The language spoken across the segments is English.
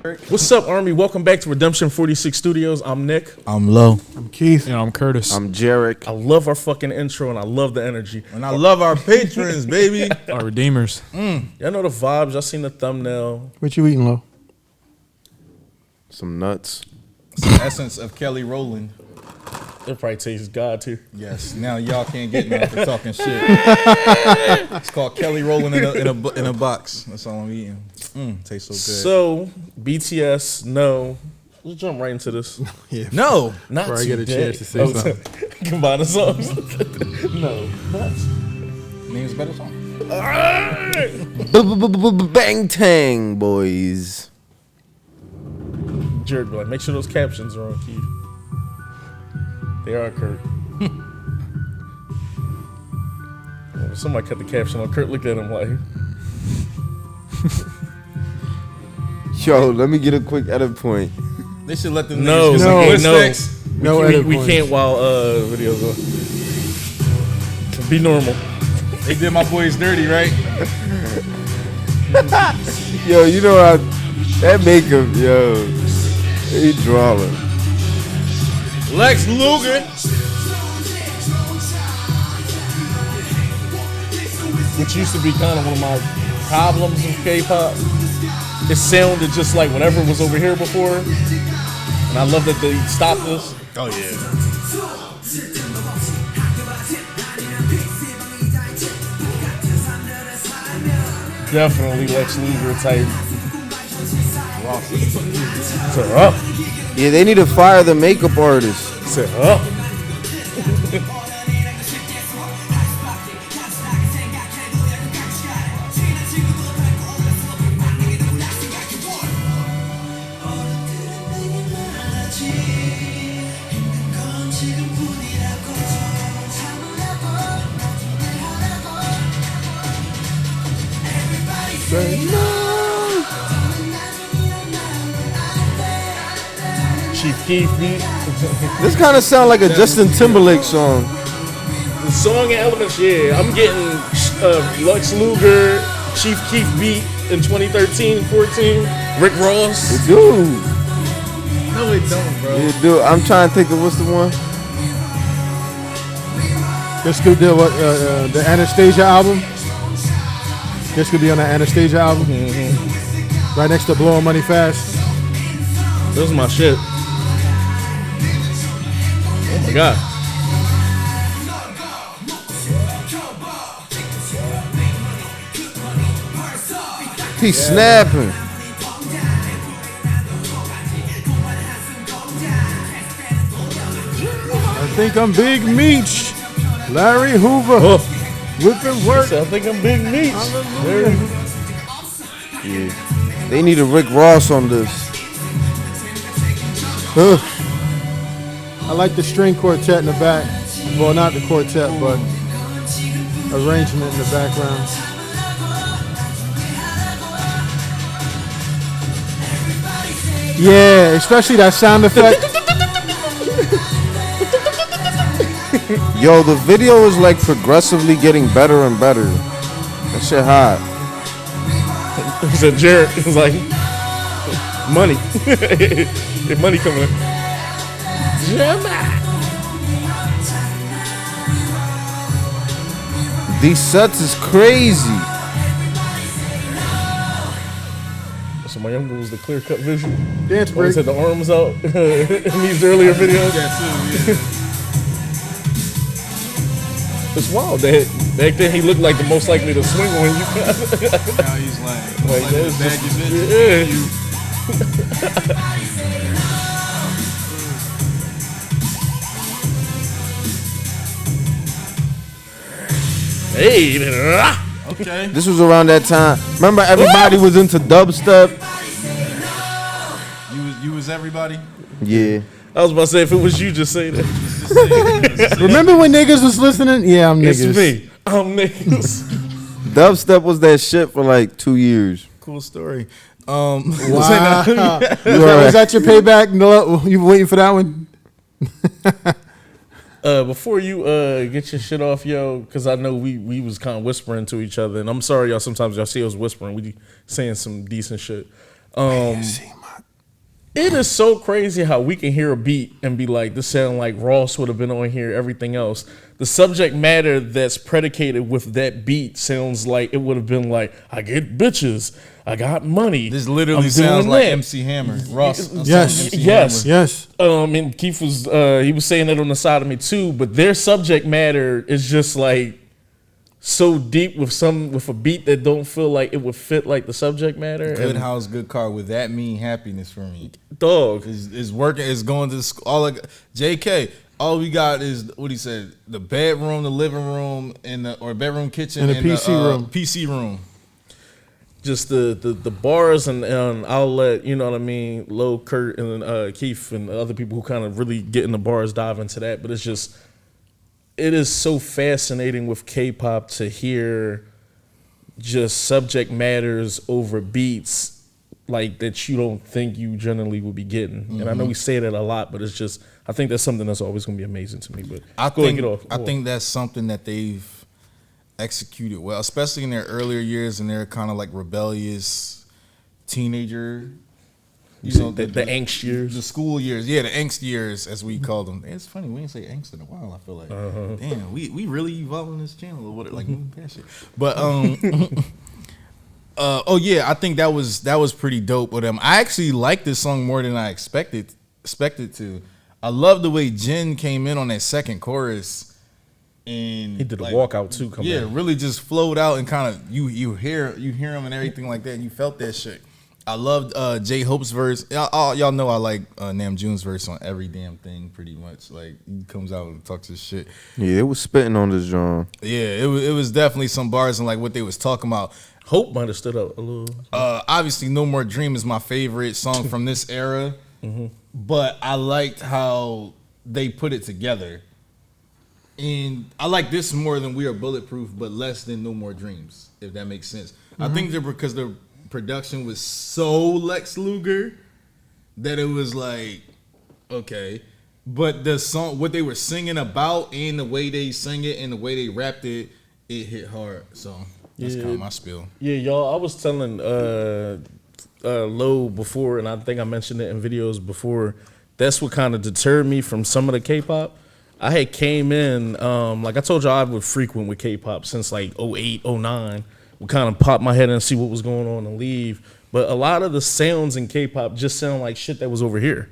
What's up, Army? Welcome back to Redemption 46 Studios. I'm Nick. I'm Lo. I'm Keith. And I'm Curtis. I'm Jarek. I love our fucking intro and I love the energy. And I love our patrons, baby. Our redeemers. Y'all know the vibes. Y'all seen the thumbnail. What you eating, Lo? Some nuts. It's the essence of Kelly Rowland. It probably tastes God too. Yes. Now y'all can't get me for talking shit. It's called Kelly Rowland in a box. That's all I'm eating. Tastes so good. So, BTS, no. Let's jump right into this. Yeah. No. Not Before I get a today. chance to say something. Combine the songs. No. Not. Name's a better song. Bang tang, boys. Jared be like, make sure those captions are on, Keith. They are Kurt. Well, somebody cut the caption on Kurt. Looked at him like, Yo, let me get a quick edit point. They should let them no, niggas get no, some no. sticks. No we edit points. can't while videos on. Be normal. They did my boys dirty, right? Yo, you know how that makeup, yo, he drama. Lex Luger. Which used to be kind of one of my problems with K-pop. It sounded just like whatever was over here before. And I love that they stopped this. Oh yeah. Definitely Lex Luger type. Set up. Yeah, they need to fire the makeup artist. Set up. Chief Keef beat. This kind of sound like a Justin Timberlake song. The song and elements, yeah. I'm getting Lex Luger, Chief Keef beat in 2013, 14. Rick Ross. Dude, No, they don't, bro. yeah, dude. I'm trying to think of what's the one. This could be the Anastasia album. This could be on the Anastasia album. Right next to Blowing Money Fast. This is my shit. Oh my god. He's snapping. I think I'm Big Meech. Larry Hoover. Oh, Whipping work. I think I'm Big Meech. Yeah. They need a Rick Ross on this. Huh. I like the string quartet in the back. Well, not the quartet, but arrangement in the background. Yeah, especially that sound effect. Yo, the video is like progressively getting better and better. That shit hot. He said Jared is like, money. If money coming in. These sets is crazy. So my younger was the clear cut vision. Dance Always break. had the arms out in these earlier videos. Yeah, too. Yeah. It's wild. Back then he looked like the most likely to swing when you got Now he's like Like, this that's bag of bitch. yeah. Hey, Okay. This was around that time. Remember, everybody was into dubstep. You was everybody. Yeah. I was about to say, if it was you, just say that. Just say it. Remember when niggas was listening? Yeah, I'm It's niggas. me. I'm niggas. Dubstep was that shit for like 2 years. Cool story. Wow. You Was that your payback? No, you waiting for that one? Before you get your shit off, yo, because I know we was kind of whispering to each other, and I'm sorry, y'all. Sometimes y'all see us whispering. We saying some decent shit. See my It is so crazy how we can hear a beat and be like, this sound like Ross would have been on here, everything else. The subject matter that's predicated with that beat sounds like it would have been like, I get bitches, I got money. This literally I'm sounds doing like that. MC Hammer. Ross. Yes. MC Yes. Hammer. Yes. And Keith was he was saying that on the side of me too, but their subject matter is just like so deep with a beat that don't feel like it would fit like the subject matter. Good And house, good car. Would that mean happiness for me? dog. Is working. Is going to the school. All like JK. All we got is what he said: the bedroom, the living room, and or bedroom, kitchen, And the PC room. PC room. Just the bars and I'll let you know what I mean. Low, Kurt, and Keith and the other people who kind of really get in the bars dive into that. But it's just, it is so fascinating with K-pop to hear just subject matters over beats like that you don't think you generally would be getting. And I know we say that a lot, but it's just, I think that's something that's always going to be amazing to me. But I go ahead, think get off. I think that's something that they've executed well, especially in their earlier years and their kind of like rebellious teenager. You know, the angst years. the school years, yeah, the angst years as we call them. It's funny we ain't say angst in a while. I feel like, damn, we really evolving this channel or what? Like moving past shit. But oh yeah, I think that was pretty dope with them. I actually like this song more than I expected to. I love the way Jin came in on that second chorus. And He did a walkout too. Coming in. really just flowed out and kind of you hear him and everything like that, and you felt that shit. I loved J Hope's verse. Y'all know I like Namjoon's verse on every damn thing, pretty much. Like he comes out and talks his shit. Yeah, it was spitting on this John. Yeah, it was definitely some bars and like what they was talking about. Hope might have stood up a little. Obviously, No More Dream is my favorite song from this era, but I liked how they put it together. And I like this more than We Are Bulletproof, but less than No More Dreams, if that makes sense. I think that because the production was so Lex Luger that it was like, okay. But the song, what they were singing about and the way they sang it and the way they rapped it, it hit hard. So that's kind of my spiel. Yeah, y'all, I was telling Lo before, and I think I mentioned it in videos before, that's what kind of deterred me from some of the K-pop. I had came in, like I told y'all, I would frequent with K-pop since like 08, 09. Would kind of pop my head in and see what was going on and leave. But a lot of the sounds in K-pop just sound like shit that was over here.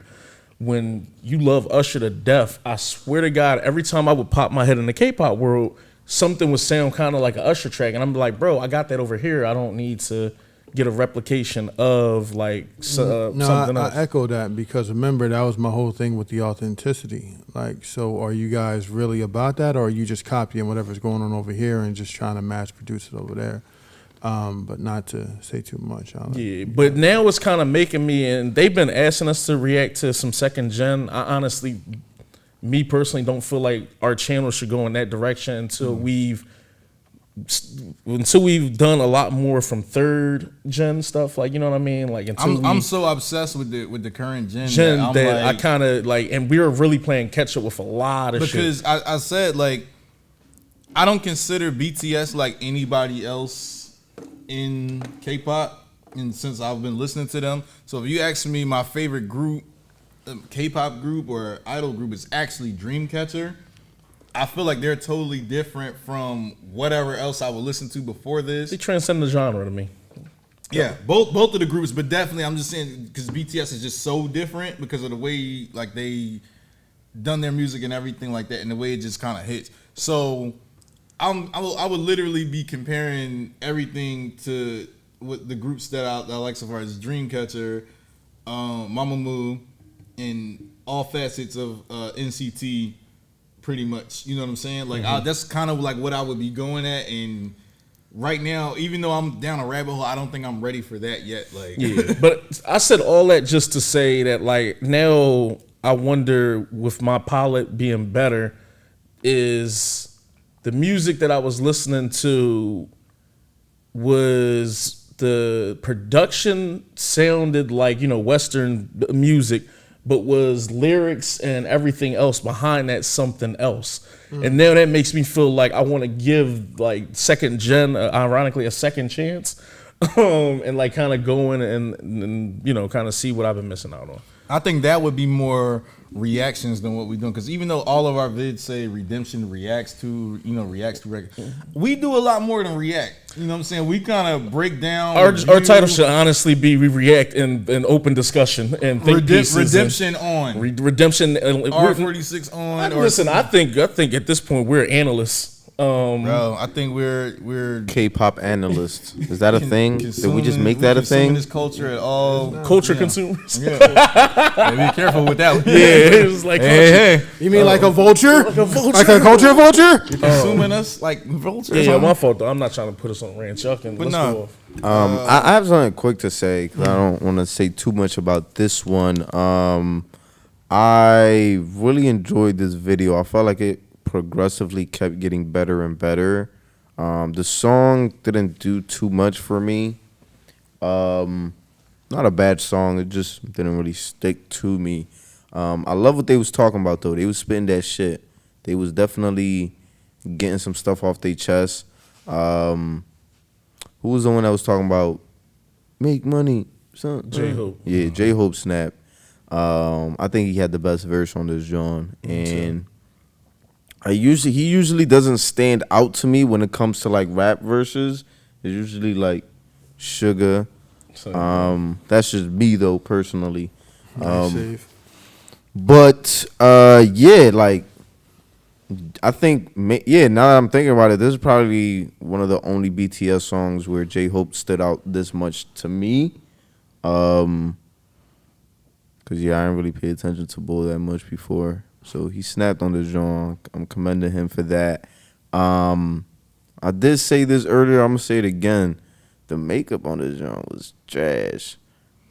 When you love Usher to death, I swear to God, every time I would pop my head in the K-pop world, something would sound kind of like an Usher track. And I'm like, bro, I got that over here. I don't need to get a replication of like something else. I echo that because remember, that was my whole thing with the authenticity. Like, so are you guys really about that, or are you just copying whatever's going on over here and just trying to mass produce it over there? But not to say too much. Yeah, but now it's kind of making me, and they've been asking us to react to some second gen. I honestly, me personally, don't feel like our channel should go in that direction until we've done a lot more from third gen stuff. Like, you know what I mean? Like, I'm so obsessed with the current gen that I kind of like, and we were really playing catch up with a lot of shit. Because I said, like, I don't consider BTS like anybody else in K-pop, and since I've been listening to them. So if you ask me, my favorite group, K-pop group or idol group, is actually Dreamcatcher. I feel like they're totally different from whatever else I would listen to before this. They transcend the genre to me. Yeah, both of the groups, but definitely I'm just saying because BTS is just so different because of the way like they done their music and everything like that, and the way it just kind of hits. So I would literally be comparing everything to what the groups that I like so far as Dreamcatcher, Mamamoo, and all facets of NCT. Pretty much, you know what I'm saying? Like that's kind of like what I would be going at, and right now, even though I'm down a rabbit hole, I don't think I'm ready for that yet. Like, yeah, but I said all that just to say that, like, now I wonder, with my palette being better, is the music that I was listening to, was the production sounded like, you know, Western music, but was lyrics and everything else behind that something else. And now that makes me feel like I want to give like second gen, ironically, a second chance. and like kind of go in and you know kind of see what I've been missing out on. I think that would be more reactions than what we're doing, because even though all of our vids say redemption reacts to record, we do a lot more than react. You know what I'm saying? We kind of break down. Our title should honestly be "We React in open discussion and think pieces." Redemption on redemption. R46 on. Listen, I think at this point we're analysts. Bro, I think we're K-pop analysts. Is that a thing? Did we just make we that a consuming thing? This culture at all. Culture consumers. Yeah. Hey, be careful with that one. Yeah, it was like Hey. You mean like a vulture? Like a vulture? Like a culture vulture? You're consuming us like vultures. Yeah, my fault though. I'm not trying to put us on rant. Y'all can. Let's go off. I have something quick to say because I don't want to say too much about this one. I really enjoyed this video. I felt like it progressively kept getting better and better. The song didn't do too much for me. Not a bad song. It just didn't really stick to me. I love what they was talking about though. They was spitting that shit. They was definitely getting some stuff off their chest. Who was the one that was talking about make money? J-Hope. Yeah, J-Hope snap. I think he had the best verse on this John, and he usually doesn't stand out to me when it comes to like rap verses. It's usually like Sugar. That's just me though personally. Nice save. But yeah, like I think now that I'm thinking about it, this is probably one of the only BTS songs where J-Hope stood out this much to me. Cause yeah, I didn't really pay attention to Bull that much before. So he snapped on the genre. I'm commending him for that. I did say this earlier. I'm gonna say it again. The makeup on this genre was trash.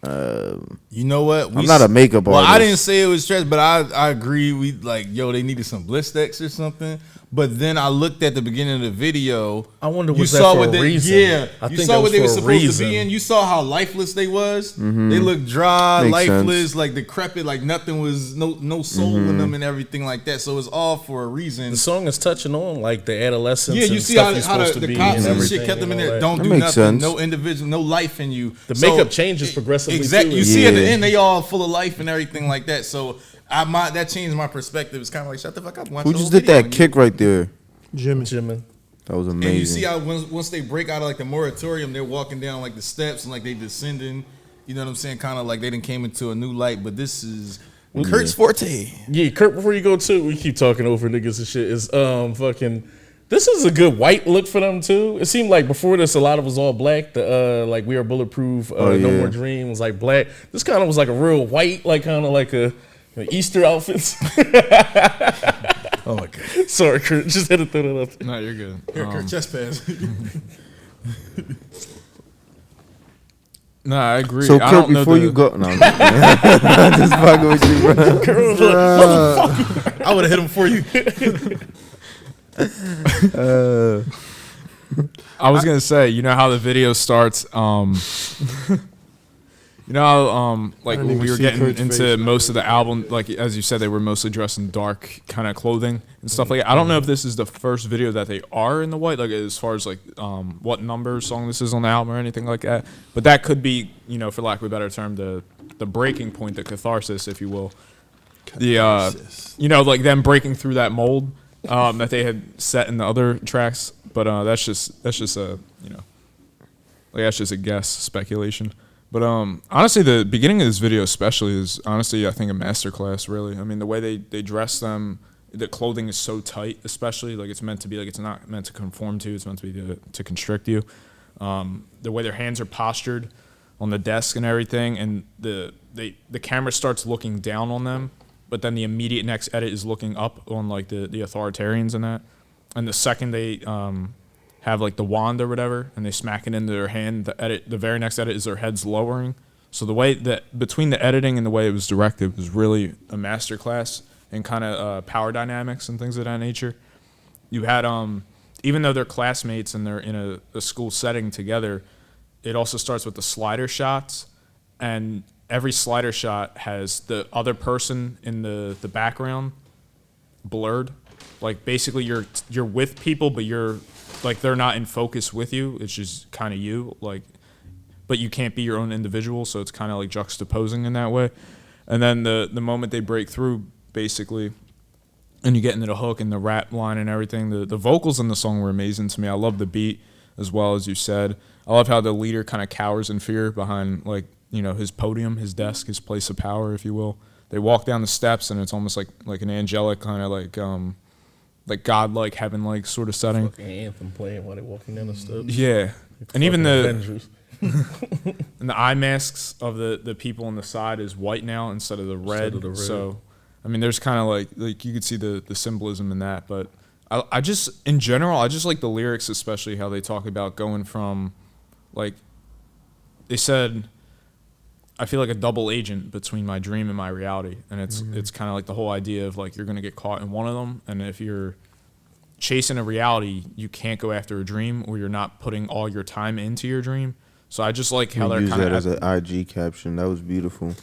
You know what? I'm not a makeup artist. I didn't say it was trash, but I agree. We they needed some Blistex or something. But then I looked at the beginning of the video. I wonder was that for a reason? Yeah, I you think saw that what was they were for a supposed reason. to be in. You saw how lifeless they was. They looked dry, Makes lifeless, sense. like decrepit, like nothing was no soul in them and everything like that. So it's all for a reason. The song is touching on like the adolescence. Yeah, you and see stuff how you're supposed to the be cops and everything shit kept them in and all there. that. Don't That do makes nothing. sense. No individual, no life in you. The makeup changes progressively. Exactly. Too. You see at the Yeah. end, they all full of life and everything like that. So that changed my perspective. It's kind of like shut the fuck up. Watch Who the just whole did video. that kick right there? Jimin. That was And you see amazing. how once they break out of like the moratorium, they're walking down like the steps and like they descending. You know what I'm saying? Kind of like they done came into a new light. But this is Kurt's forte. Yeah, Kurt. Before you go too, we keep talking over niggas and shit. Is fucking. This is a good white look for them too. It seemed like before this, a lot of it was all black. The like We Are Bulletproof, No yeah. More Dream was like black. This kind of was like a real white, like kind of like a Easter outfits. Oh my god. Sorry, Kurt. Just had to throw that up there. No, you're good. Here, Kurt, chest pass. No, I agree. So I Kurt, don't know before you go, no, I'm just fucking with you, bro. Kurt was like, motherfucker. I would have hit him for you. I was gonna say, you know how the video starts. You know how like I didn't when we even were see getting Kurt's into face. most of the album, like as you said, they were mostly dressed in dark kind of clothing and stuff like that. I don't know if this is the first video that they are in the white, like as far as like what number song this is on the album or anything like that. But that could be, you know, for lack of a better term, the breaking point, the catharsis, if you will. The you know, like them breaking through that mold that they had set in the other tracks. But that's just a, you know, like that's just a guess, speculation. But honestly, the beginning of this video especially is honestly, I think, a masterclass, really. I mean, the way they dress them, the clothing is so tight, especially. Like, it's meant to be, like, it's not meant to conform to, it's meant to be to constrict you. The way their hands are postured on the desk and everything, and the camera starts looking down on them, but then the immediate next edit is looking up on, like, the authoritarians and that. And the second they have like the wand or whatever, and they smack it into their hand, the very next edit is their heads lowering. So the way that between the editing and the way it was directed was really a masterclass in kind of power dynamics and things of that nature. You had even though they're classmates and they're in a school setting together, it also starts with the slider shots, and every slider shot has the other person in the background blurred. Like, basically you're with people, but you're like, they're not in focus with you. It's just kind of you. Like, but you can't be your own individual, so it's kind of like juxtaposing in that way. And then the moment they break through, basically, and you get into the hook and the rap line and everything, the vocals in the song were amazing to me. I love the beat as well, as you said. I love how the leader kind of cowers in fear behind, like, you know, his podium, his desk, his place of power, if you will. They walk down the steps, and it's almost like an angelic kind of like godlike, heaven-like sort of setting. Fucking anthem playing while they're walking down the steps. Yeah, and even the Avengers. and the eye masks of the people on the side is white now instead of the red. So, I mean, there's kind of like you could see the symbolism in that. But I just, in general, I just like the lyrics, especially how they talk about going from, like, they said, I feel like a double agent between my dream and my reality. And it's kind of like the whole idea of, like, you're going to get caught in one of them. And if you're chasing a reality, you can't go after a dream, or you're not putting all your time into your dream. So I just like how they're kind of... use that as an IG caption. That was beautiful.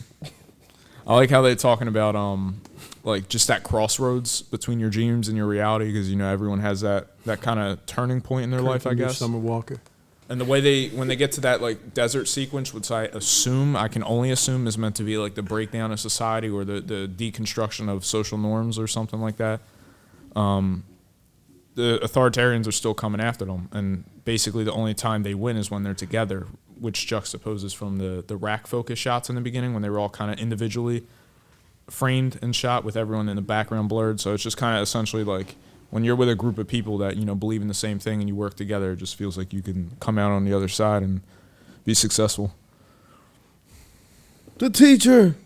I like how they're talking about, like, just that crossroads between your dreams and your reality, because, you know, everyone has that kind of turning point in their life, I guess. Summer Walker. And the way when they get to that, like, desert sequence, which I can only assume is meant to be, like, the breakdown of society or the deconstruction of social norms or something like that, the authoritarians are still coming after them. And basically the only time they win is when they're together, which juxtaposes from the rack focus shots in the beginning when they were all kind of individually framed and shot with everyone in the background blurred. So it's just kind of essentially like when you're with a group of people that, you know, believe in the same thing and you work together, it just feels like you can come out on the other side and be successful. The teacher.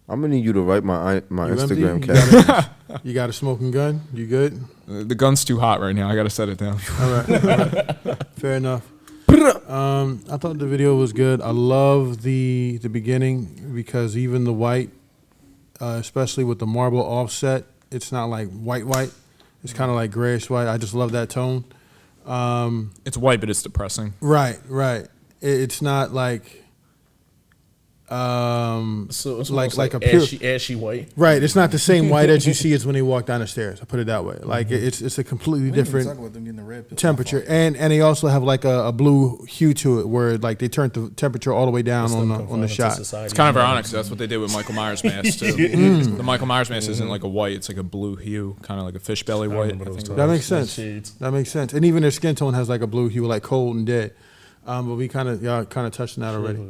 I'm gonna need you to write my Instagram caption. You got a smoking gun? You good? The gun's too hot right now. I gotta set it down. All right. Fair enough. I thought the video was good. I love the beginning because even the white, especially with the marble offset, it's not like white. It's kind of like grayish white. I just love that tone. It's white, but it's depressing. Right. It's not like So it's like a pure pure ashy white. Right. It's not the same white as you see as when they walk down the stairs. I put it that way. Like it's a completely different talk about them getting the red pill. temperature, and they also have like a blue hue to it, where like they turned the temperature all the way down on the shot. It's kind of ironic. 'Cause that's what they did with Michael Myers' mask too. The Michael Myers mask isn't like a white; it's like a blue hue, kind of like a fish belly white. That makes sense. That makes sense. And even their skin tone has like a blue hue, like cold and dead. But we kind of touched on that already.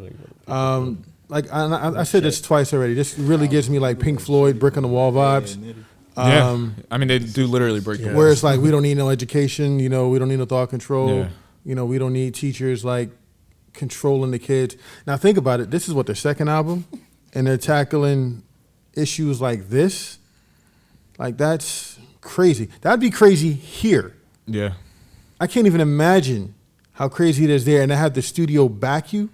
Like I said this twice already. This really gives me like Pink Floyd, Brick on the Wall vibes. Yeah, I mean they do literally break the wall. Where it's like we don't need no education, you know, we don't need no thought control. Yeah. You know, we don't need teachers like controlling the kids. Now think about it. This is what their second album, and they're tackling issues like this. Like that's crazy. That'd be crazy here. Yeah, I can't even imagine how crazy it is there, and they have the studio back you.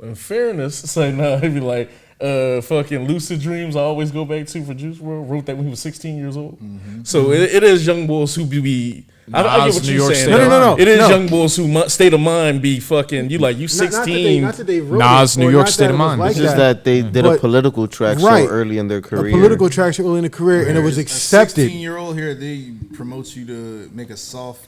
In fairness, it's like, no, it'd be like, fucking Lucid Dreams I always go back to for Juice WRLD, wrote that when he was 16 years old. So it is young boys who be I get what you're saying. No. It is young boys who state of mind be fucking, you 16. Not that they wrote Nas, it, New York State of Mind. It's just that they did a political track so early in their career. A political track so early in the career, and it was accepted. A 16-year-old here, they promote you to make a soft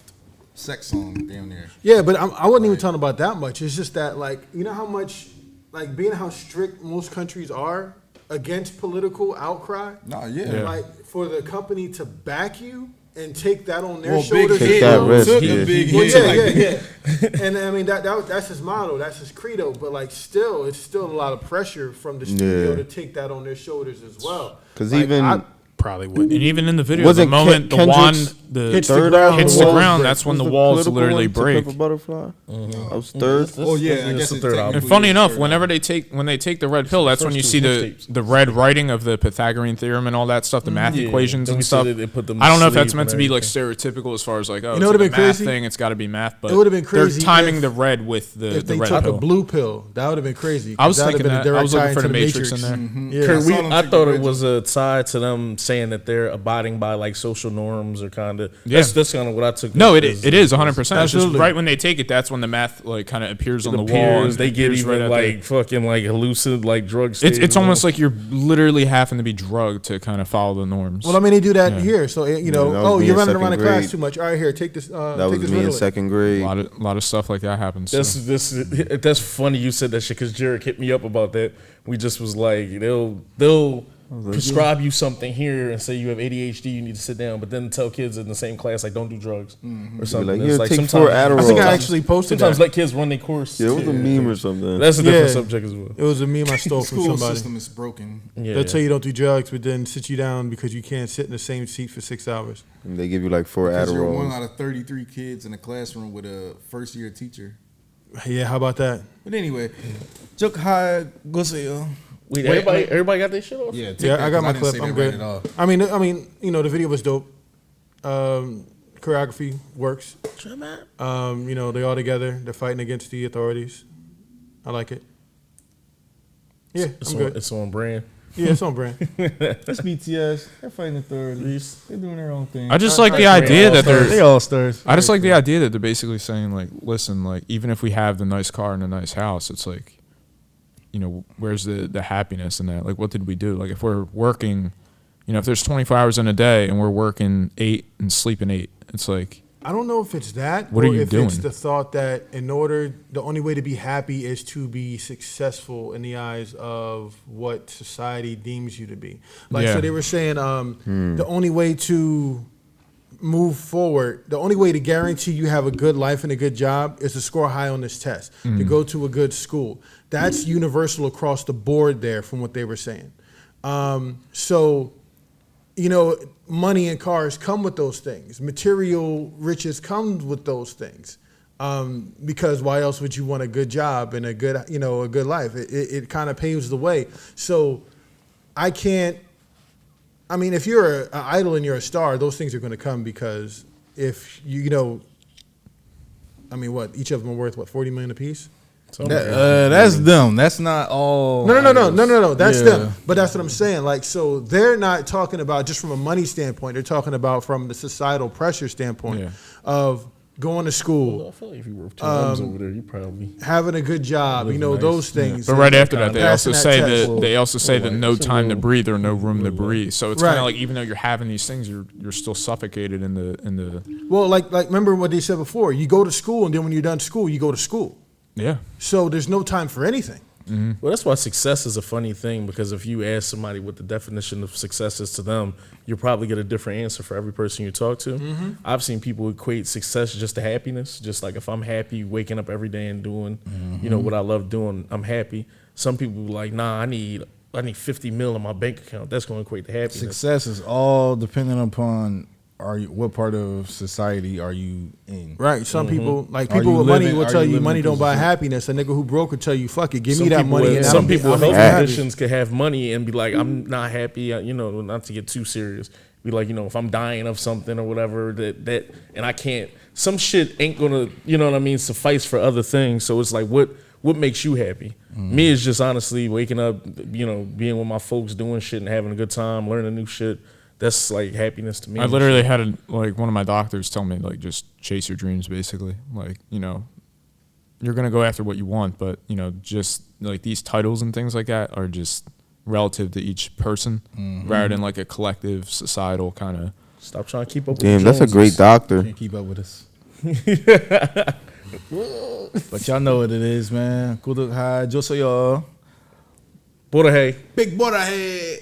sex song down there. Yeah, but I wasn't even talking about that much. It's just that, like, you know how much, like, being how strict most countries are against political outcry? Nah, yeah. Like, for the company to back you and take that on their Well, shoulders. big Take that risk, took yeah. a big Well, hit. yeah. And I mean, that's his motto, that's his credo. But, like, still, it's still a lot of pressure from the studio to take that on their shoulders as well. Because like, even... probably wouldn't. and even in the video, Wasn't the moment the Kendrick's wand hits the third ground, album hits the was ground, the- that's when was the walls political literally one to break. Pimp a Butterfly? That was third. Oh yeah, I guess the it's third album. And funny enough, whenever they take the red pill, that's when you First see two the mixtapes. red writing of the Pythagorean theorem and all that stuff, the math equations Then and we stuff. said they put them I don't know if to that's sleep meant to and be like everything. stereotypical as far as like, oh, You know it's what'd like have a been math crazy? thing, it's got to be math. But It would've been crazy they're timing if- the red with the If they red took pill. a blue pill, that would have been crazy. I was That would've thinking been a that. I was direct looking tie for the into Matrix in there. Yeah. Kurt, I saw them I take thought the it was a tie to them saying saying that they're abiding by like social norms or kind of. Yeah. That's kind of what I took. No, it is 100%. It's just Absolutely. right when they take it, that's when the math like kind of appears on the wall. appears, And they get appears even at like fucking like hallucinated like drugs. it's almost like you're literally having to be drugged to kind of follow the norms. Well, I mean, they do that Yeah. here. So you know, that was me you're in running around the second class grade. too much. All right, here, take this. That take was this me in Ritalin. second grade. a lot of stuff like that happens. That's funny you said that shit because Jarek hit me up about that. We just was like they'll prescribe you something here and say you have ADHD, you need to sit down, but then tell kids in the same class like don't do drugs or something. Like, It's here, like take sometimes 4 Adderall. I think I actually posted sometimes that. let kids run their course. Yeah, it was a meme or something. That's a different Yeah. subject as well. It was a meme I stole The from school somebody. system is broken. Yeah. They'll tell you don't do drugs, but then sit you down because you can't sit in the same seat for 6 hours. And they give you like 4 Because you're one Adderalls. out of 33 kids in a classroom with a first-year teacher. Yeah, how about that? But anyway, joke high, go say Wait, Wait, everybody got their shit off? Yeah, take Yeah, that, I got 'cause my didn't clip. say I'm that good. right at all. I mean, you know, the video was dope. Choreography works. You know, they all together. They're fighting against the authorities. I like it. Yeah, It's I'm on, good. it's on brand. Yeah, it's on brand. That's BTS. They're fighting authorities. They're doing their own thing. I just like the idea that They they're. all stars. I just like the idea that they're basically saying like, listen, like even if we have the nice car and a nice house, it's like, you know, where's the happiness in that? Like, what did we do? Like, if we're working, you know, if there's 24 hours in a day and we're working 8 and sleeping 8, it's like, I don't know if it's that What or are you if it's doing? the thought that the only way to be happy is to be successful in the eyes of what society deems you to be. Like, Yeah. so they were saying the only way to move forward, the only way to guarantee you have a good life and a good job is to score high on this test, to go to a good school. That's universal across the board there from what they were saying. So, you know, money and cars come with those things. Material riches come with those things. Because why else would you want a good job and a good life? It kind of paves the way. So if you're an idol and you're a star, those things are going to come because if each of them are worth, 40 million apiece? That's them. That's not all. No. That's Yeah. them. But that's what I'm saying. Like, so they're not talking about just from a money standpoint. They're talking about from the societal pressure standpoint Yeah. of going to I school, feel like if you work 2 hours over there, you probably. having a good job, Living those nice. things. But right after that, they Passing also that say test. that they also say that no It's a time to little- breathe or no room to little- breathe. So it's Right. kind of like even though you're having these things, you're still suffocated in the Well, like remember what they said before. You go to school, and then when you're done school, you go to school. yeah. So there's no time for anything. Well, that's why success is a funny thing because if you ask somebody what the definition of success is to them, you'll probably get a different answer for every person you talk to. I've seen people equate success just to happiness. Just like if I'm happy waking up every day and doing, what I love doing, I'm happy. Some people be like, nah, I need 50 mil in my bank account. That's going to equate to happiness. Success is all dependent upon what part of society are you in? Right. Some people, like Are people you with money, living- will are tell you you living money in don't buy position? happiness. A nigga who broke will tell you, fuck it, give Some me that people money. with- And some I'll people with be health happy. conditions could have money and be like, I'm not happy, not to get too serious. Be like, if I'm dying of something or whatever, that and I can't, some shit ain't gonna, suffice for other things. So it's like, what makes you happy? Me is just honestly waking up, being with my folks, doing shit and having a good time, learning new shit. That's like happiness to me. I literally had one of my doctors tell me like just chase your dreams basically. Like, you're going to go after what you want, but just like these titles and things like that are just relative to each person rather than like a collective societal kind of. Stop trying to keep up with Damn, the that's a great Joneses. doctor. Can't keep up with us. But y'all know what it is, man. Kuduk hai, Joso y'all. Buddha, hey. Big butter head.